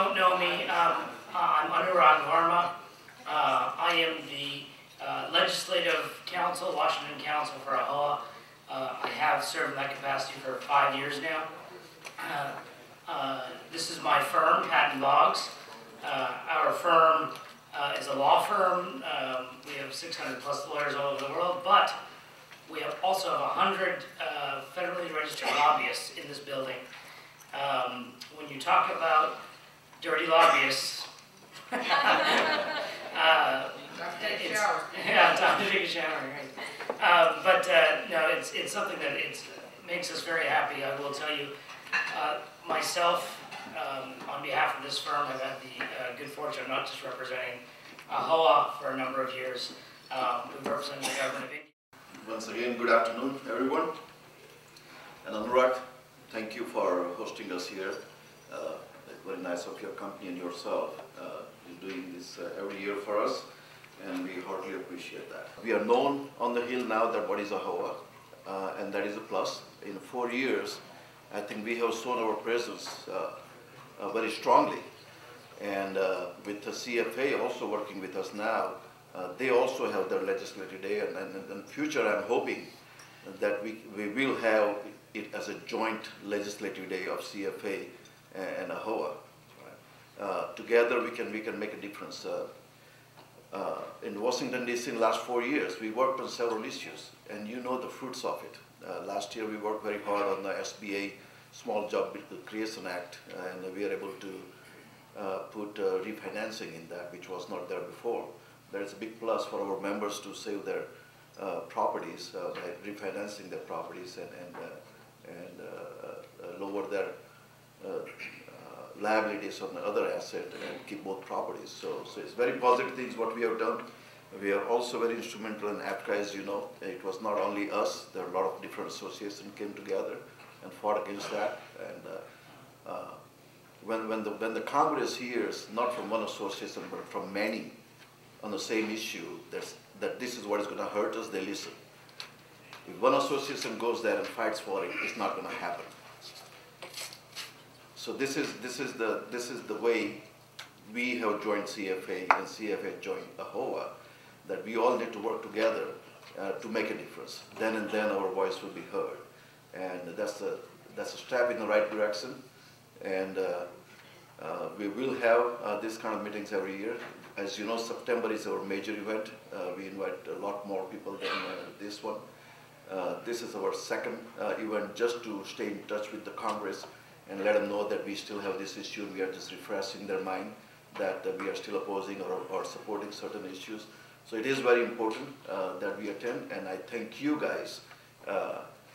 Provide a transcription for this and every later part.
don't know me, I'm Anurag Varma. I am the Legislative Counsel, Washington Counsel for AHOA. I have served in that capacity for 5 years now. This is my firm, Patent Boggs. Our firm is a law firm. We have 600 plus lawyers all over the world, but we also have 100 federally registered lobbyists in this building. When you talk about dirty lobbyists, time to take a shower. Yeah, time to take a shower, right? No, it's something that makes us very happy. I will tell you, myself, on behalf of this firm, I've had the good fortune of not just representing AHOA for a number of years. We've represented the government of India. Once again, good afternoon, everyone. And Anurag, thank you for hosting us here. Very nice of your company and yourself. You're doing this every year for us, and we heartily appreciate that. We are known on the Hill now that what is AHOA, and that is a plus. In 4 years, I think we have shown our presence very strongly. And with the CFA also working with us now, they also have their legislative day, and in the future I'm hoping that we will have it as a joint legislative day of CFA and AHOA. Together we can make a difference. In Washington DC in the last 4 years, we worked on several issues, and you know the fruits of it. Last year we worked very hard on the SBA Small Job Creation Act, and we are able to put refinancing in that, which was not there before. There is a big plus for our members to save their properties by refinancing their properties and lower their liabilities on the other asset and keep both properties. So it's very positive things what we have done. We are also very instrumental in APCA, as you know. It was not only us. There are a lot of different associations came together and fought against that. And when the Congress hears, not from one association, but from many on the same issue, that this is what is going to hurt us, they listen. If one association goes there and fights for it, it's not going to happen. So this is the way we have joined CFA and CFA joined AHOA, that we all need to work together to make a difference. Then and then our voice will be heard, and that's a step in the right direction. And we will have this kind of meetings every year. As you know, September is our major event. We invite a lot more people than this one. This is our second event, just to stay in touch with the Congress and let them know that we still have this issue. We are just refreshing their mind that we are still opposing or supporting certain issues. So it is very important that we attend, and I thank you guys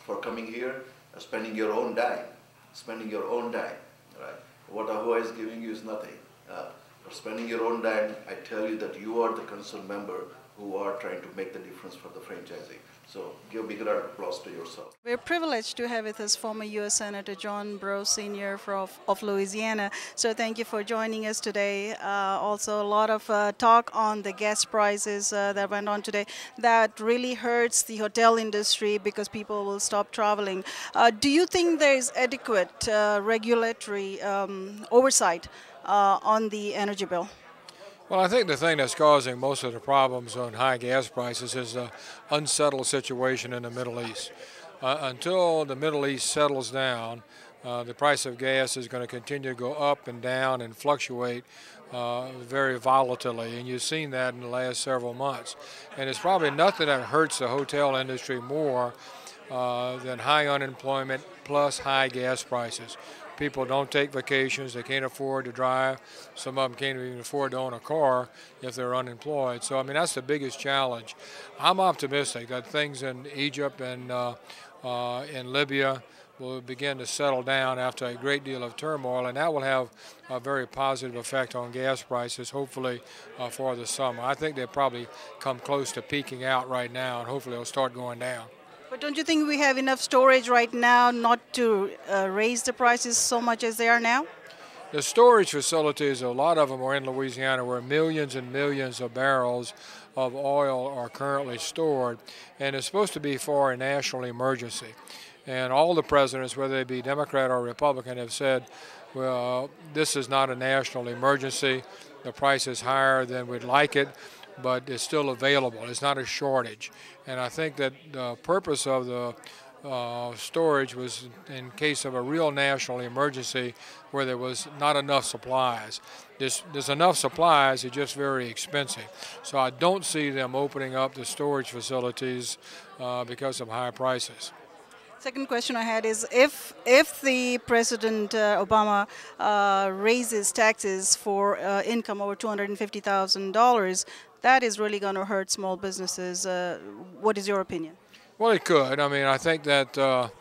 for coming here, spending your own dime, right? What AHOA is giving you is nothing. For spending your own dime, I tell you that you are the concerned member who are trying to make the difference for the franchisee. So give a big round of applause to yourself. We're privileged to have with us former U.S. Senator John Breaux Sr. of Louisiana. So thank you for joining us today. Also a lot of talk on the gas prices that went on today. That really hurts the hotel industry because people will stop traveling. Do you think there is adequate regulatory oversight on the energy bill? Well, I think the thing that's causing most of the problems on high gas prices is the unsettled situation in the Middle East. Until the Middle East settles down, the price of gas is going to continue to go up and down and fluctuate very volatilely, and you've seen that in the last several months. And it's probably nothing that hurts the hotel industry more than high unemployment plus high gas prices. People don't take vacations, they can't afford to drive, some of them can't even afford to own a car if they're unemployed. So, I mean, that's the biggest challenge. I'm optimistic that things in Egypt and in Libya will begin to settle down after a great deal of turmoil, and that will have a very positive effect on gas prices, hopefully for the summer. I think they'll probably come close to peaking out right now, and hopefully they'll start going down. But don't you think we have enough storage right now not to raise the prices so much as they are now? The storage facilities, a lot of them are in Louisiana, where millions and millions of barrels of oil are currently stored, and it's supposed to be for a national emergency. And all the presidents, whether they be Democrat or Republican, have said, well, this is not a national emergency. The price is higher than we'd like it, but it's still available. It's not a shortage. And I think that the purpose of the storage was in case of a real national emergency where there was not enough supplies. There's enough supplies, it's just very expensive. So I don't see them opening up the storage facilities because of high prices. Second question I had is if the President Obama raises taxes for income over $250,000, that is really going to hurt small businesses. What is your opinion? Well, it could. I mean, I think that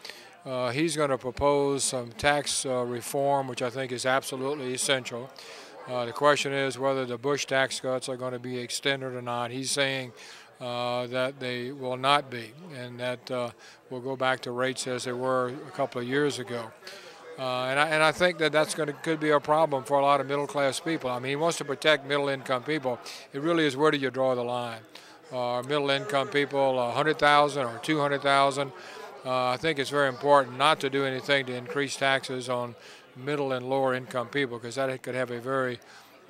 he's going to propose some tax reform, which I think is absolutely essential. The question is whether the Bush tax cuts are going to be extended or not. He's saying that they will not be, and that we'll go back to rates as they were a couple of years ago. And I think that could be a problem for a lot of middle-class people. I mean, he wants to protect middle-income people. It really is, where do you draw the line? Middle-income people, 100,000 or 200,000. I think it's very important not to do anything to increase taxes on middle and lower-income people, because that could have a very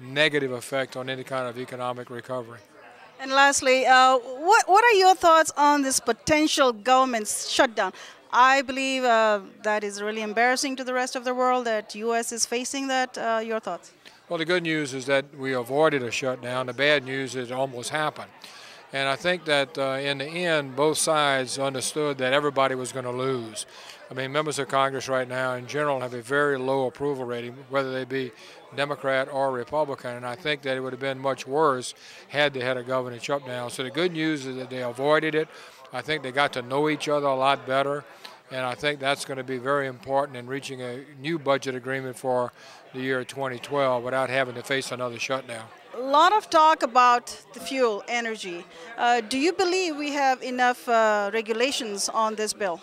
negative effect on any kind of economic recovery. And lastly, what are your thoughts on this potential government shutdown? I believe that is really embarrassing to the rest of the world that U.S. is facing that. Your thoughts? Well, the good news is that we avoided a shutdown. The bad news is it almost happened. And I think that in the end, both sides understood that everybody was going to lose. I mean, members of Congress right now in general have a very low approval rating, whether they be Democrat or Republican, and I think that it would have been much worse had they had a government shutdown. So the good news is that they avoided it. I think they got to know each other a lot better, and I think that's going to be very important in reaching a new budget agreement for the year 2012 without having to face another shutdown. A lot of talk about the fuel, energy. Do you believe we have enough regulations on this bill?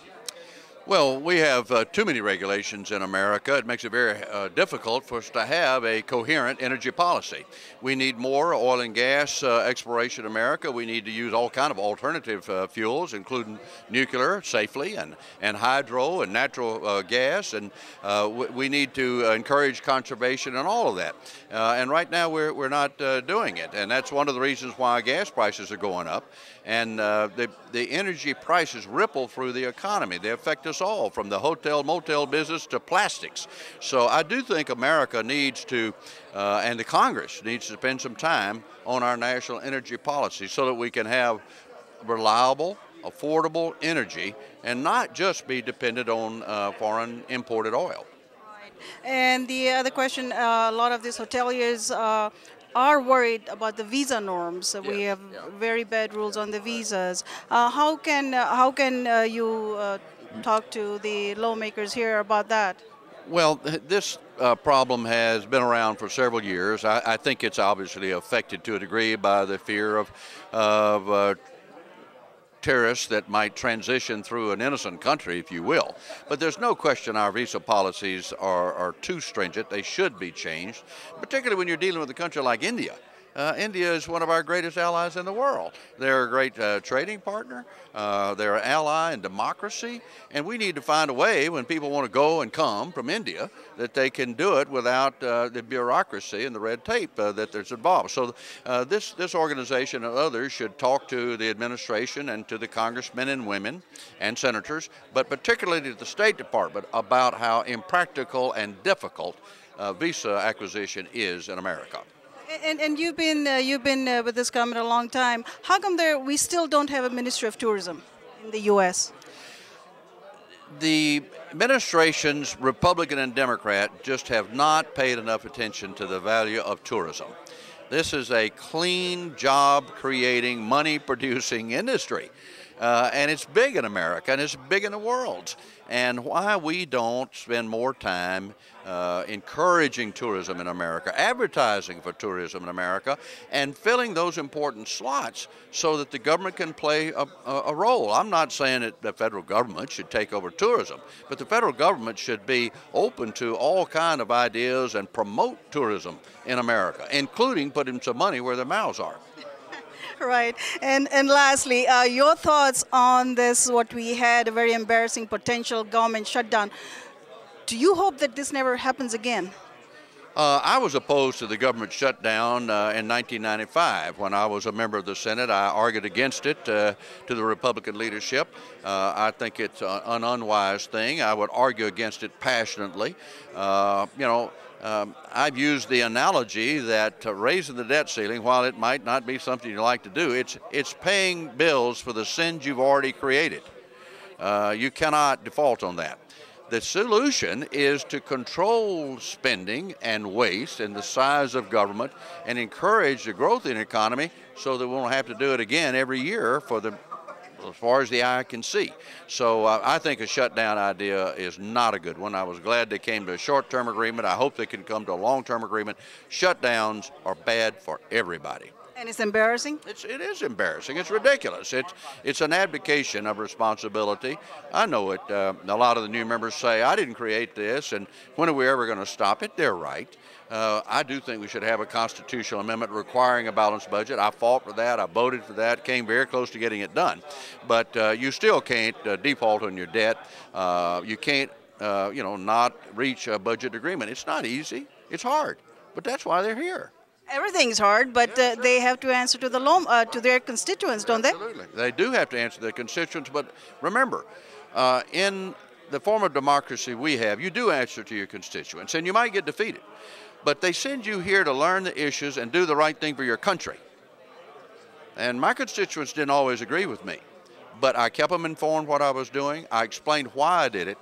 Well, we have too many regulations in America. It makes it very difficult for us to have a coherent energy policy. We need more oil and gas exploration in America. We need to use all kind of alternative fuels, including nuclear safely, and hydro and natural gas. And we need to encourage conservation and all of that. And right now we're not doing it. And that's one of the reasons why gas prices are going up. And the energy prices ripple through the economy. They affect us all, from the hotel, motel business to plastics. So I do think America needs to, and the Congress needs to spend some time on our national energy policy so that we can have reliable, affordable energy and not just be dependent on foreign imported oil. And the other question, a lot of these hoteliers are worried about the visa norms. We have very bad rules on the visas. How can you talk to the lawmakers here about that? Well, this problem has been around for several years. I think it's obviously affected to a degree by the fear of terrorists that might transition through an innocent country, if you will. But there's no question our visa policies are too stringent. They should be changed, particularly when you're dealing with a country like India. India is one of our greatest allies in the world. They're a great trading partner. They're an ally in democracy. And we need to find a way, when people want to go and come from India, that they can do it without the bureaucracy and the red tape that there's involved. So this organization and others should talk to the administration and to the congressmen and women and senators, but particularly to the State Department, about how impractical and difficult visa acquisition is in America. And you've been with this government a long time. How come we still don't have a Ministry of Tourism in the U.S.? The administrations, Republican and Democrat, just have not paid enough attention to the value of tourism. This is a clean, job-creating, money-producing industry. And it's big in America, and it's big in the world. And why we don't spend more time encouraging tourism in America, advertising for tourism in America, and filling those important slots so that the government can play a role. I'm not saying that the federal government should take over tourism, but the federal government should be open to all kind of ideas and promote tourism in America, including putting some money where their mouths are. Right. And lastly, your thoughts on this, what we had, a very embarrassing potential government shutdown. Do you hope that this never happens again? I was opposed to the government shutdown in 1995. When I was a member of the Senate, I argued against it to the Republican leadership. I think it's an unwise thing. I would argue against it passionately. I've used the analogy that raising the debt ceiling, while it might not be something you like to do, it's paying bills for the sins you've already created. You cannot default on that. The solution is to control spending and waste and the size of government and encourage the growth in the economy so that we won't have to do it again every year as far as the eye can see. So I think a shutdown idea is not a good one. I was glad they came to a short-term agreement. I hope they can come to a long-term agreement. Shutdowns are bad for everybody. And it's embarrassing? It is embarrassing. It's ridiculous. It's an abdication of responsibility. I know it. A lot of the new members say, I didn't create this, and when are we ever going to stop it? They're right. I do think we should have a constitutional amendment requiring a balanced budget. I fought for that. I voted for that. Came very close to getting it done. But you still can't default on your debt. You can't, not reach a budget agreement. It's not easy. It's hard. But that's why they're here. Everything's hard, but they have to answer to to their constituents, don't they? Absolutely. They do have to answer their constituents, but remember, in the form of democracy we have, you do answer to your constituents, and you might get defeated. But they send you here to learn the issues and do the right thing for your country. And my constituents didn't always agree with me, but I kept them informed what I was doing. I explained why I did it.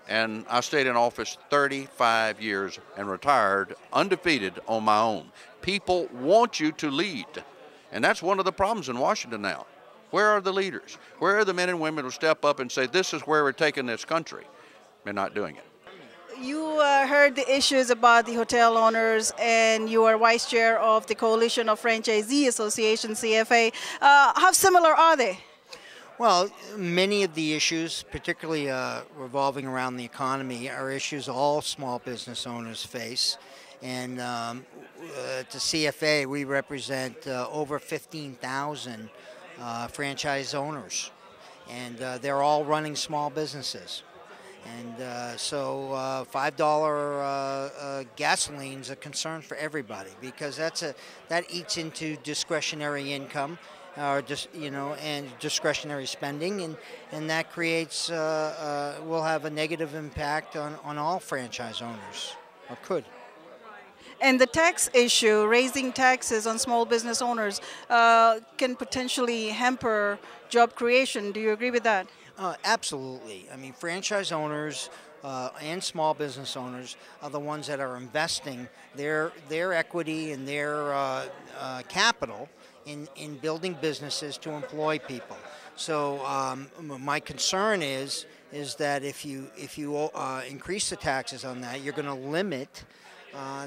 And I stayed in office 35 years and retired undefeated on my own. People want you to lead. And that's one of the problems in Washington now. Where are the leaders? Where are the men and women who step up and say, this is where we're taking this country? They're not doing it. You heard the issues about the hotel owners, and you are vice chair of the Coalition of Franchisee Association, CFA. How similar are they? Well, many of the issues, particularly revolving around the economy, are issues all small business owners face. And at the CFA, we represent over 15,000 franchise owners. And they're all running small businesses. And so $5 gasoline's a concern for everybody, because that eats into discretionary income. And discretionary spending, and that creates will have a negative impact on all franchise owners, or could. And the tax issue, raising taxes on small business owners, can potentially hamper job creation. Do you agree with that? Absolutely. I mean, franchise owners and small business owners are the ones that are investing their equity and their capital in building businesses to employ people. So my concern is that if you increase the taxes on that, you're going to limit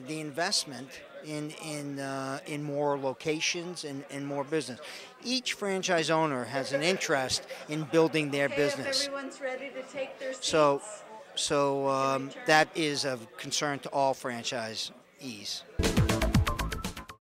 the investment in more locations and more business. Each franchise owner has an interest in building their business. Everyone's ready to take their seats. So that is of concern to all franchisees.